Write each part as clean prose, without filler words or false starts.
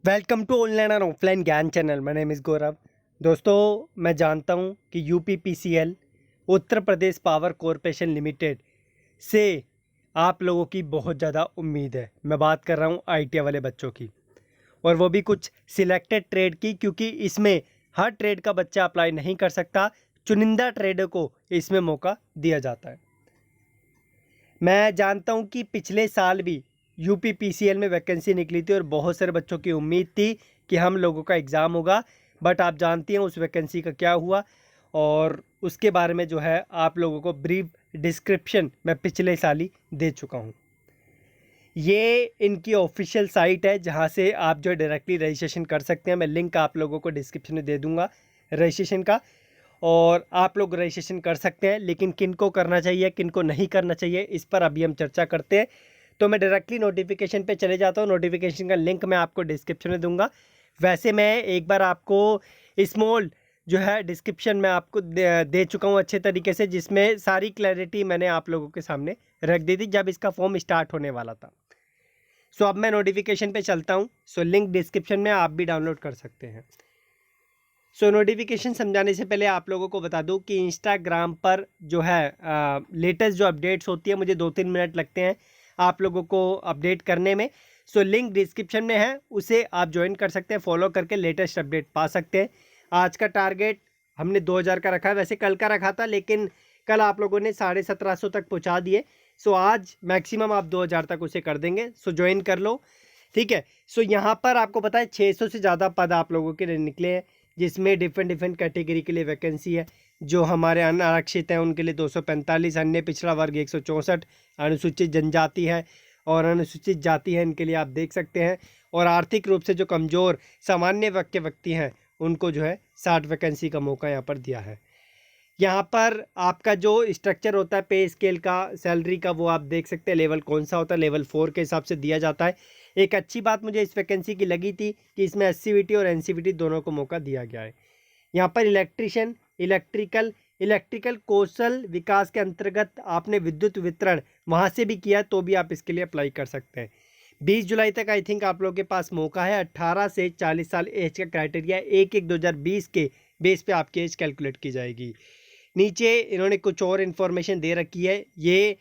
Welcome to online और offline ज्ञान channel. My name is गौरव। दोस्तों, मैं जानता हूं कि UPPCL Uttar Pradesh power corporation limited से आप लोगों की बहुत ज़्यादा उम्मीद है। मैं बात कर रहा हूं आईटीआई वाले बच्चों की, और वो भी कुछ सिलेक्टेड ट्रेड की, क्योंकि इसमें हर ट्रेड का बच्चा अप्लाई नहीं कर सकता। चुनिंदा ट्रेडर को इसमें मौका दिया जाता है। मैं जानता हूं कि पिछले साल भी यूपीपीसीएल में वैकेंसी निकली थी और बहुत सारे बच्चों की उम्मीद थी कि हम लोगों का एग्ज़ाम होगा, बट आप जानती हैं उस वैकेंसी का क्या हुआ। और उसके बारे में जो है आप लोगों को ब्रीफ डिस्क्रिप्शन मैं पिछले साल ही दे चुका हूं। ये इनकी ऑफिशियल साइट है जहां से आप जो डायरेक्टली रजिस्ट्रेशन कर सकते हैं। मैं लिंक आप लोगों को डिस्क्रिप्शन में दे दूंगा रजिस्ट्रेशन का, और आप लोग रजिस्ट्रेशन कर सकते हैं। लेकिन किन को करना चाहिए, किन को नहीं करना चाहिए, इस पर अभी हम चर्चा करते हैं। तो मैं डायरेक्टली नोटिफिकेशन पे चले जाता हूँ। नोटिफिकेशन का लिंक मैं आपको डिस्क्रिप्शन में दूंगा। वैसे मैं एक बार आपको स्मॉल जो है डिस्क्रिप्शन में आपको दे चुका हूँ अच्छे तरीके से, जिसमें सारी क्लैरिटी मैंने आप लोगों के सामने रख दी थी जब इसका फॉर्म स्टार्ट होने वाला था। सो अब मैं नोटिफिकेशन पे चलता हूँ। सो लिंक डिस्क्रिप्शन में आप भी डाउनलोड कर सकते हैं। सो नोटिफिकेशन समझाने से पहले आप लोगों को बता दूं कि इंस्टाग्राम पर जो है लेटेस्ट जो अपडेट्स होती है, मुझे 2-3 मिनट लगते हैं आप लोगों को अपडेट करने में। सो लिंक डिस्क्रिप्शन में है, उसे आप ज्वाइन कर सकते हैं, फॉलो करके लेटेस्ट अपडेट पा सकते हैं। आज का टारगेट हमने 2000 का रखा है, वैसे कल का रखा था, लेकिन कल आप लोगों ने 1750 तक पहुँचा दिए। सो आज मैक्सिमम आप 2000 तक उसे कर देंगे। सो ज्वाइन कर लो, ठीक है। सो यहाँ पर आपको पता है 600 से ज़्यादा पद आप लोगों के लिए निकले हैं, जिसमें डिफरेंट कैटेगरी के लिए वैकेंसी है। जो हमारे अनारक्षित हैं उनके लिए 245, अन्य पिछड़ा वर्ग 164, अनुसूचित जनजाति है और अनुसूचित जाति है, इनके लिए आप देख सकते हैं। और आर्थिक रूप से जो कमज़ोर सामान्य वर्ग के व्यक्ति हैं उनको जो है 60 वैकेंसी का मौका यहाँ पर दिया है। यहाँ पर आपका जो स्ट्रक्चर होता है पे स्केल का, सैलरी का, वो आप देख सकते हैं। लेवल कौन सा होता है, लेवल 4 के हिसाब से दिया जाता है। एक अच्छी बात मुझे इस वैकेंसी की लगी थी कि इसमें एससीवीटी और एनसीवीटी दोनों को मौका दिया गया है। यहाँ पर इलेक्ट्रिशियन, इलेक्ट्रिकल कौशल विकास के अंतर्गत आपने विद्युत वितरण वहाँ से भी किया तो भी आप इसके लिए अप्लाई कर सकते हैं। 20 जुलाई तक आई थिंक आप लोगों के पास मौका है। 18 से 40 साल एज का क्राइटेरिया 1/1/2020 के बेस पे आपकी एज कैलकुलेट की जाएगी। नीचे इन्होंने कुछ और इन्फॉर्मेशन दे रखी है। ये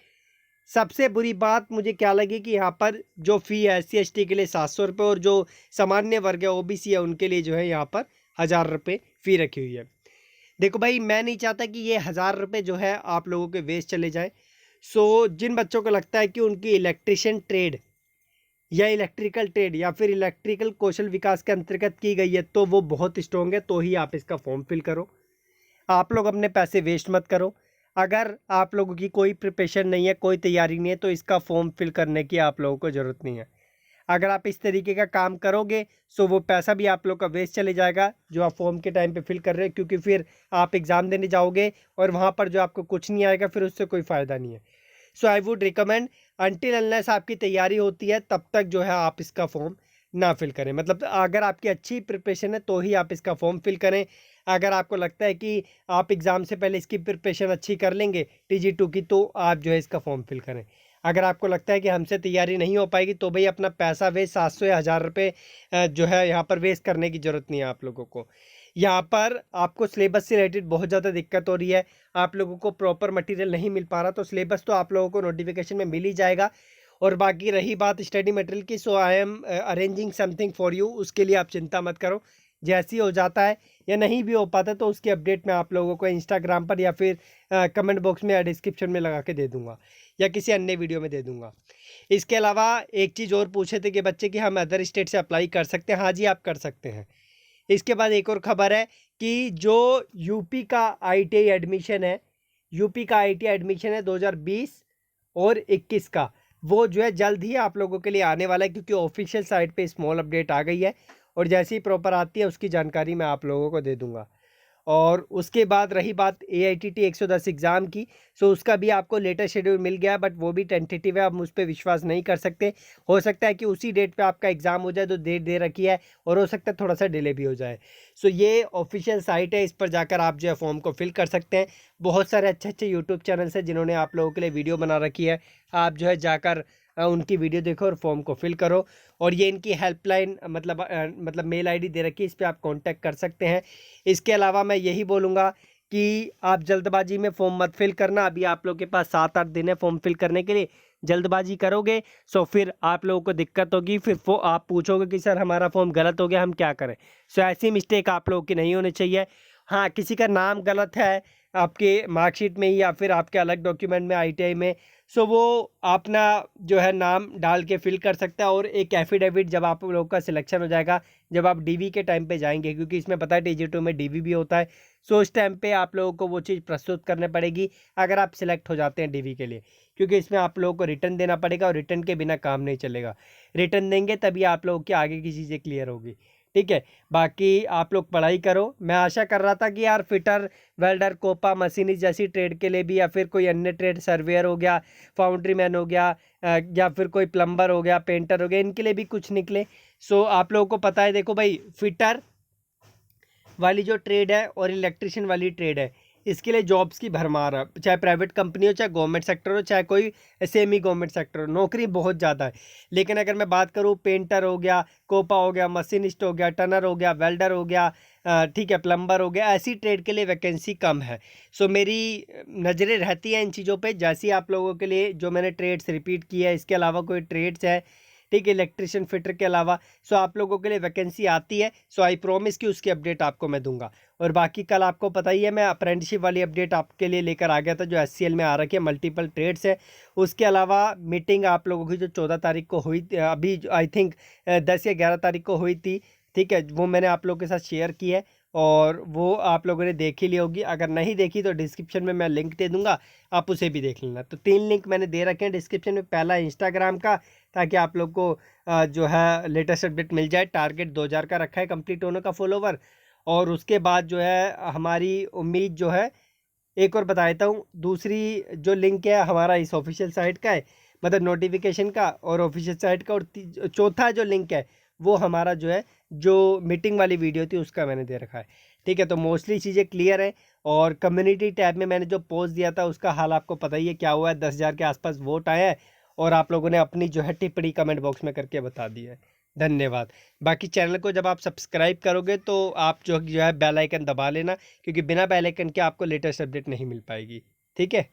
सबसे बुरी बात मुझे क्या लगी कि यहाँ पर जो फ़ी है SC/ST के लिए 700 रुपये, और जो सामान्य वर्ग है OBC है उनके लिए जो है यहाँ पर 1000 रुपये फ़ी रखी हुई है। देखो भाई, मैं नहीं चाहता कि ये 1000 रुपये जो है आप लोगों के वेस्ट चले जाए। सो जिन बच्चों को लगता है कि उनकी इलेक्ट्रिशियन ट्रेड या इलेक्ट्रिकल ट्रेड या फिर इलेक्ट्रिकल कौशल विकास के अंतर्गत की गई है तो वो बहुत स्ट्रॉन्ग है, तो ही आप इसका फॉर्म फिल करो। आप लोग अपने पैसे वेस्ट मत करो। अगर आप लोगों की कोई प्रिपरेशन नहीं है, कोई तैयारी नहीं है, तो इसका फॉर्म फिल करने की आप लोगों को ज़रूरत नहीं है। अगर आप इस तरीके का काम करोगे सो वो पैसा भी आप लोग का वेस्ट चले जाएगा जो आप फॉर्म के टाइम पे फिल कर रहे हो, क्योंकि फिर आप एग्ज़ाम देने जाओगे और वहाँ पर जो आपको कुछ नहीं आएगा, फिर उससे कोई फ़ायदा नहीं है। So I would recommend, until unless आपकी तैयारी होती है तब तक जो है आप इसका फॉर्म ना फिल करें। मतलब अगर आपकी अच्छी प्रिपरेशन है तो ही आप इसका फॉर्म फिल करें। अगर आपको लगता है कि आप एग्ज़ाम से पहले इसकी प्रिपरेशन अच्छी कर लेंगे TG2 की, तो आप जो है इसका फॉर्म फिल करें। अगर आपको लगता है कि हमसे तैयारी नहीं हो पाएगी तो भाई अपना पैसा वेस्ट 700 या 1000 रुपये जो है यहाँ पर वेस्ट करने की ज़रूरत नहीं है आप लोगों को। यहाँ पर आपको सिलेबस से रिलेटेड बहुत ज़्यादा दिक्कत हो रही है, आप लोगों को प्रॉपर मटेरियल नहीं मिल पा रहा, तो सिलेबस तो आप लोगों को नोटिफिकेशन में मिल ही जाएगा। और बाकी रही बात स्टडी मटेरियल की, so I am arranging something for you. उसके लिए आप चिंता मत करो, जैसे ही हो जाता है या नहीं भी हो पाता तो उसकी अपडेट मैं आप लोगों को इंस्टाग्राम पर या फिर कमेंट बॉक्स में या डिस्क्रिप्शन में लगा के दे दूंगा या किसी अन्य वीडियो में दे दूंगा। इसके अलावा एक चीज़ और पूछे थे कि बच्चे कि हम अदर स्टेट से अप्लाई कर सकते हैं। हाँ जी, आप कर सकते हैं। इसके बाद एक और ख़बर है कि जो यूपी का ITI एडमिशन है, यूपी का ITI एडमिशन है 2020 और 21 का, वो जो है जल्द ही आप लोगों के लिए आने वाला है, क्योंकि ऑफिशियल साइट पे स्मॉल अपडेट आ गई है और जैसे ही प्रॉपर आती है उसकी जानकारी मैं आप लोगों को दे दूंगा। और उसके बाद रही बात AITT 110 एग्ज़ाम की, सो उसका भी आपको लेटेस्ट शेड्यूल मिल गया है, बट वो भी टेंटेटिव है, आप उस पर विश्वास नहीं कर सकते। हो सकता है कि उसी डेट पे आपका एग्ज़ाम हो जाए, तो डेट दे रखी है, और हो सकता है थोड़ा सा डिले भी हो जाए। सो ये ऑफिशियल साइट है, इस पर जाकर आप जो है फॉर्म को फिल कर सकते हैं। बहुत सारे अच्छे अच्छे यूट्यूब चैनल्स हैं जिन्होंने आप लोगों के लिए वीडियो बना रखी है, आप जो है जाकर उनकी वीडियो देखो और फॉर्म को फिल करो। और ये इनकी हेल्पलाइन मतलब मेल आईडी दे रखी है, इस पर आप कांटेक्ट कर सकते हैं। इसके अलावा मैं यही बोलूँगा कि आप जल्दबाजी में फॉर्म मत फिल करना। अभी आप लोग के पास 7-8 दिन है फॉर्म फिल करने के लिए। जल्दबाजी करोगे सो फिर आप लोगों को दिक्कत होगी, फिर आप पूछोगे कि सर हमारा फॉर्म गलत हो गया, हम क्या करें। सो ऐसी मिस्टेक आप लोगों की नहीं होनी चाहिए। हाँ, किसी का नाम गलत है आपके मार्कशीट में या फिर आपके अलग डॉक्यूमेंट में ITI में, सो वो अपना जो है नाम डाल के फिल कर सकता है। और एक एफिडेविट जब आप लोगों का सिलेक्शन हो जाएगा, जब आप DV के टाइम पे जाएंगे, क्योंकि इसमें पता है TG2 में DV भी होता है, सो उस टाइम पे आप लोगों को वो चीज़ प्रस्तुत करने पड़ेगी अगर आप सिलेक्ट हो जाते हैं DV के लिए, क्योंकि इसमें आप लोगों को रिटर्न देना पड़ेगा और रिटर्न के बिना काम नहीं चलेगा। रिटर्न देंगे तभी आप लोगों की आगे की चीज़ें क्लियर होगी, ठीक है। बाकी आप लोग पढ़ाई करो। मैं आशा कर रहा था कि यार फिटर, वेल्डर, कोपा, मशीनिस्ट जैसी ट्रेड के लिए भी, या फिर कोई अन्य ट्रेड, सर्वेयर हो गया, फाउंड्री मैन हो गया, या फिर कोई प्लम्बर हो गया, पेंटर हो गया, इनके लिए भी कुछ निकले। सो आप लोगों को पता है, देखो भाई, फिटर वाली जो ट्रेड है और इलेक्ट्रिशियन वाली ट्रेड है, इसके लिए जॉब्स की भरमार है। चाहे प्राइवेट कंपनी हो, चाहे गवर्नमेंट सेक्टर हो, चाहे कोई सेमी गवर्नमेंट सेक्टर हो, नौकरी बहुत ज़्यादा है। लेकिन अगर मैं बात करूँ, पेंटर हो गया, कोपा हो गया, मशीनिस्ट हो गया, टनर हो गया, वेल्डर हो गया, ठीक है, प्लम्बर हो गया, ऐसी ट्रेड के लिए वैकेंसी कम है। सो मेरी नज़रें रहती हैं इन चीज़ों पे, जैसी आप लोगों के लिए जो मैंने ट्रेड्स रिपीट की है, इसके अलावा कोई ट्रेड्स है, ठीक है, इलेक्ट्रिशियन, फिटर के अलावा, सो आप लोगों के लिए वैकेंसी आती है। सो आई प्रॉमिस कि उसकी अपडेट आपको मैं दूंगा। और बाकी कल आपको पता ही है, मैं अप्रेंटिसशिप वाली अपडेट आपके लिए लेकर आ गया था, जो SCL में आ रखी है, मल्टीपल ट्रेड्स है। उसके अलावा मीटिंग आप लोगों की जो 14 तारीख को हुई, अभी आई थिंक 10 या 11 तारीख को हुई थी, ठीक है, वो मैंने आप लोगों के साथ शेयर की है और वो आप लोगों ने देख ही ली होगी। अगर नहीं देखी तो डिस्क्रिप्शन में मैं लिंक दे दूंगा, आप उसे भी देख लेना। तो 3 लिंक मैंने दे रखे हैं डिस्क्रिप्शन में। पहला इंस्टाग्राम का, ताकि आप लोग को जो है लेटेस्ट अपडेट मिल जाए। टारगेट 2000 का रखा है कंप्लीट होने का फॉलोवर। और उसके बाद जो है हमारी उम्मीद जो है, एक और बता देता हूँ, दूसरी जो लिंक है हमारा इस ऑफिशियल साइट का है, मतलब नोटिफिकेशन का और ऑफिशियल साइट का। और चौथा जो लिंक है वो हमारा जो है, जो मीटिंग वाली वीडियो थी उसका मैंने दे रखा है, ठीक है। तो मोस्टली चीज़ें क्लियर है। और कम्युनिटी टैब में मैंने जो पोस्ट दिया था उसका हाल आपको पता ही है क्या हुआ है। 10,000 के आसपास वोट आए हैं और आप लोगों ने अपनी जो है टिप्पणी कमेंट बॉक्स में करके बता दी है। धन्यवाद। बाकी चैनल को जब आप सब्सक्राइब करोगे तो आप जो है बेल आइकन दबा लेना, क्योंकि बिना बेल आइकन के आपको लेटेस्ट अपडेट नहीं मिल पाएगी, ठीक है।